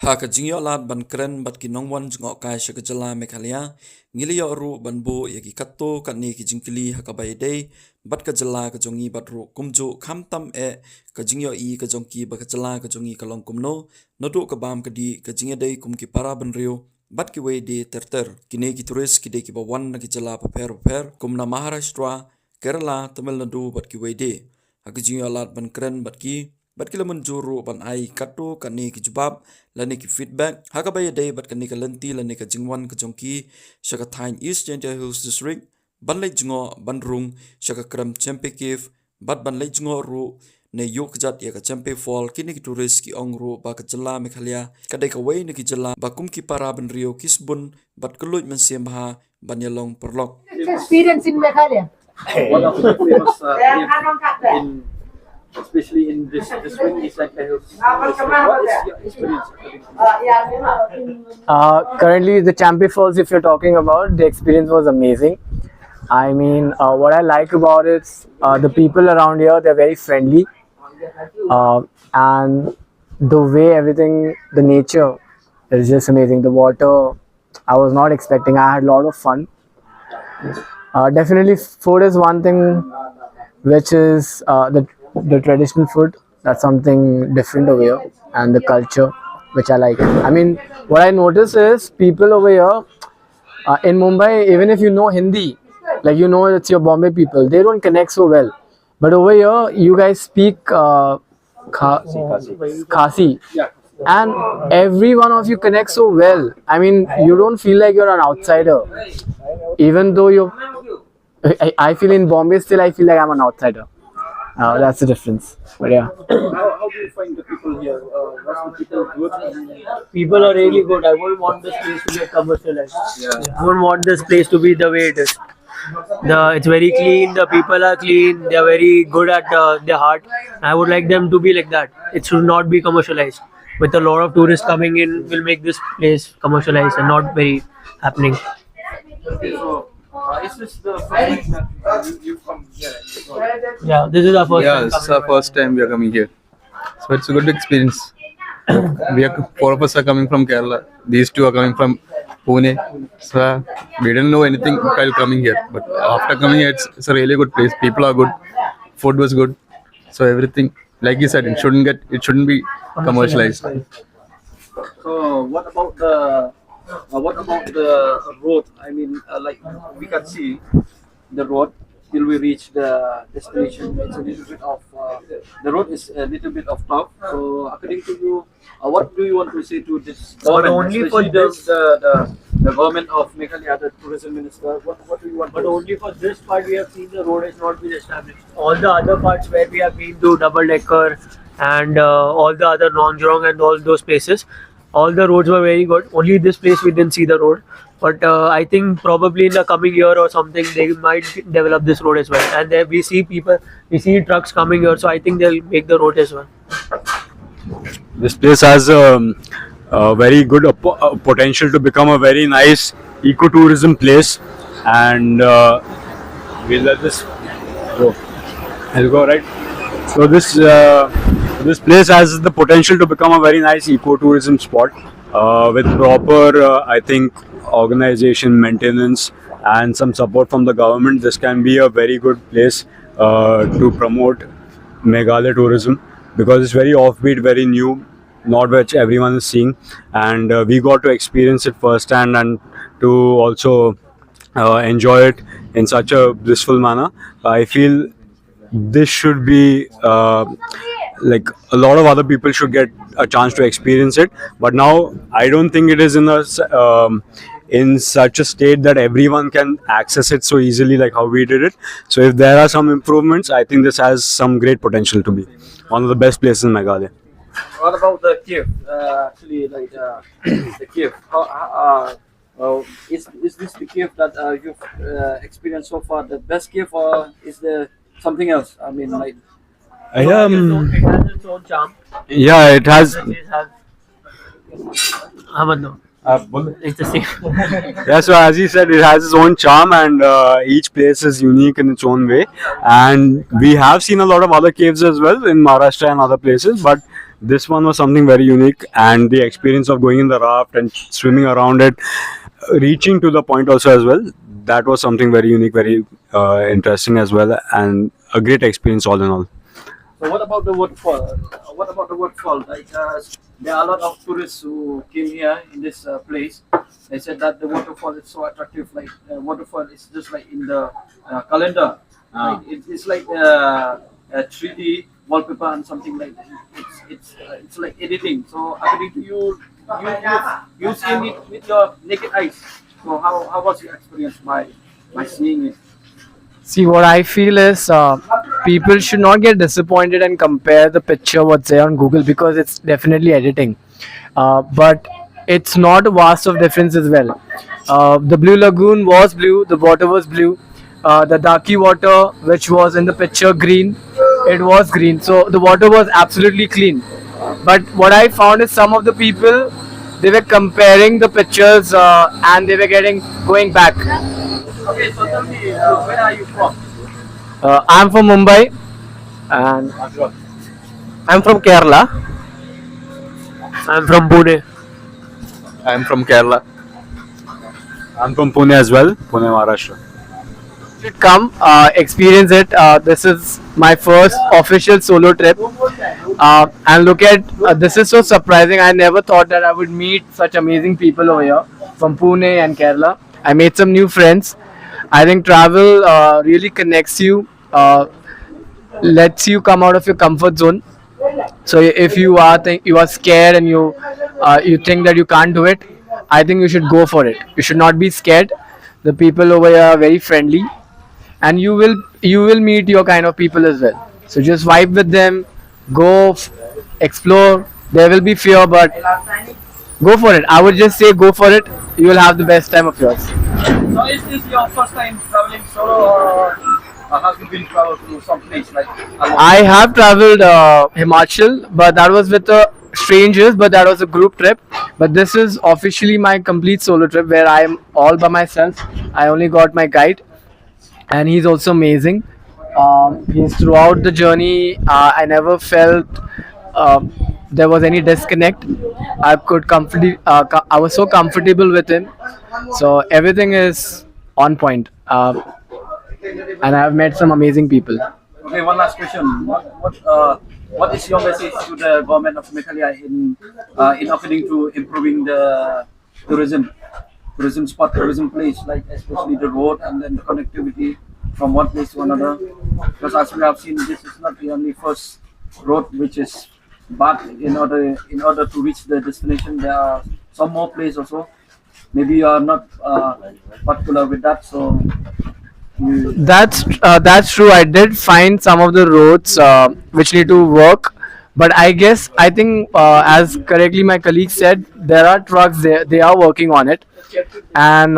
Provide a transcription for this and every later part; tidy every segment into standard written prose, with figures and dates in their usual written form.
Ka jingyo lat ban kren bat ki nongwan jngok kai shaka jala Meghalaya ngiliyo ru ban bu yaki katto katni ki jingkili hakabai dei bat ka jala ka jongi bat ru kumju khamtam ka jingyo I ka jongki ba ka jala ka jongi ka long kumno nodu ka bam ka di ka jingya dei kum ki para ban rio bat ki wei de terter kine ki turis ki de ki ba wan na ki jala paper kum na Maharashtra Kerala Tamil Nadu bat ki wei de ha ka jingyo lat ban kren bat ki lamun juru ban ai katto kani ki jubab lani ki feedback haka bay day bat kani ka lenti lani ka jingwan ka jongki shaka thain East Gentle Hills District ban lay jingo ban rung shaka kram Champe Cave bat ban lay jingo ru ne yok jat ya ka Champe Fall kini ki tourist ki ong ru ba ka jala Meghalaya kadai ka way ni ki jala ba kum ki para ban rio kisbun bat kulut men siam ha ban yalong perlok experience in Meghalaya. One of the famous in especially in this district is like what is your experience? Currently, the Champe Falls, if you're talking about, the experience was amazing. I mean, what I like about it, the people around here, they're very friendly. And the way everything, the nature is just amazing. The water, I was not expecting. I had a lot of fun. Definitely, food is one thing which is the traditional food. That's something different over here, and the culture which I like. I mean, what I notice is people over here in Mumbai, even if you know Hindi, like you know it's your Bombay people, they don't connect so well. But over here, you guys speak Khasi, and every one of you connects so well. I mean, you don't feel like you're an outsider, even though I feel in Bombay still I feel like I'm an outsider. That's the difference. But yeah. How do you find the people here? What's the people good? People are really good. I wouldn't want this place to get commercialized. I wouldn't want this place to be the way it is. It's very clean. The people are clean. They are very good at their heart. I would like them to be like that. It should not be commercialized. With a lot of tourists coming in, will make this place commercialized and not very happening. So, is this the first time that you come here? Yeah, this is our first Yeah, time. this is our first time we are coming here. So it's a good experience. Four of us are coming from Kerala. These two are coming from Pune. So we didn't know anything while coming here. But after coming here, it's a really good place. People are good. Food was good. So everything, like you said, it shouldn't be commercialized. So what about the road? I mean, like we can see the road till we reach the destination. It's a little bit of the road is a little bit of tough. So according to you, what do you want to say to this government? only for especially this- the government of Meghalaya, the tourism minister. What do you want? But to only for this part we have seen the road has not been established. All the other parts where we have been to double decker and all the other Nonjrong and all those places, all the roads were very good. Only this place we didn't see the road. But I think probably in the coming year or something they might develop this road as well. And there we see trucks coming here, so I think they'll make the road as well. This place has a very good potential to become a very nice ecotourism place, and we'll let this go. I'll go right. So this place has the potential to become a very nice ecotourism spot with proper, I think, organization, maintenance, and some support from the government. This can be a very good place to promote Meghalaya tourism, because it's very offbeat, very new, not which everyone is seeing, and we got to experience it firsthand and to also enjoy it in such a blissful manner. I feel this should be like a lot of other people should get a chance to experience it, but now I don't think it is in such a state that everyone can access it so easily like how we did it. So if there are some improvements, I think this has some great potential to be one of the best places in Meghalaya. What about the cave? Actually, like the cave. Is this the cave that you've experienced so far? The best cave, or is there something else? I mean, like It has its own charm. Yeah, it has. It's the same. Yeah, so as he said, it has its own charm, and each place is unique in its own way. And we have seen a lot of other caves as well in Maharashtra and other places, but this one was something very unique, and the experience of going in the raft and swimming around it, reaching to the point also as well, that was something very unique, very interesting as well, and a great experience all in all. So what about the waterfall? What about the waterfall? Like there are a lot of tourists who came here in this place. They said that the waterfall is so attractive. Like waterfall is just like in the calendar. Like, it's like a 3D wallpaper and something like that. It's like editing. So according to you, you seen it with your naked eyes. So how was your experience by seeing it? See, what I feel is people should not get disappointed and compare the picture what's there on Google, because it's definitely editing. But it's not a vast of difference as well. The Blue Lagoon was blue, the water was blue. The Daki water, which was in the picture green, it was green. So the water was absolutely clean. But what I found is some of the people, they were comparing the pictures and they were going back. Okay, so tell me, where are you from? I'm from Mumbai, and I'm from Kerala. I'm from Pune. I'm from Kerala. I'm from Pune as well, Pune, Maharashtra. You should come, experience it. This is my first official solo trip, and look at this is so surprising. I never thought that I would meet such amazing people over here from Pune and Kerala. I made some new friends. I think travel really connects you, lets you come out of your comfort zone. So if you are scared and you think that you can't do it, I think you should go for it. You should not be scared. The people over here are very friendly, and you will meet your kind of people as well. So just vibe with them, go explore. There will be fear, but go for it. I would just say go for it. You will have the best time of yours. So is this your first time traveling solo, or have you been traveled to some place like alone? I have traveled Himachal, but that was with strangers, but that was a group trip. But this is officially my complete solo trip where I am all by myself. I only got my guide, and he's also amazing. He's throughout the journey. I never felt there was any disconnect. I was so comfortable with him. So everything is on point. And I've met some amazing people. Okay, one last question. What is your message to the government of Meghalaya in according to improving the tourism spot, tourism place, like especially the road and then the connectivity from one place to another? Because as we have seen, this is not the only first road which is bad. In order to reach the destination, there are some more places also. Maybe you are not particular with that, so. That's true. I did find some of the roads which need to work, but I think as correctly my colleague said, there are trucks there. They are working on it, and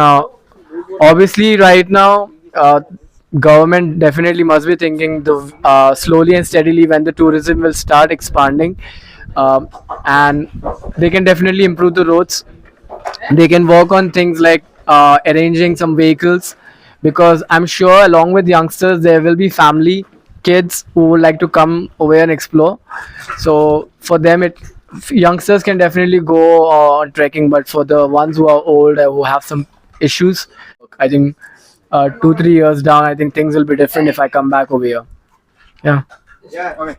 obviously right now government definitely must be thinking the slowly and steadily when the tourism will start expanding, and they can definitely improve the roads. They can work on things like arranging some vehicles, because I'm sure along with youngsters there will be family kids who would like to come over and explore. So for them, youngsters can definitely go on trekking, but for the ones who are old who have some issues, I think 2-3 years down, I think things will be different if I come back over here. Yeah. Okay.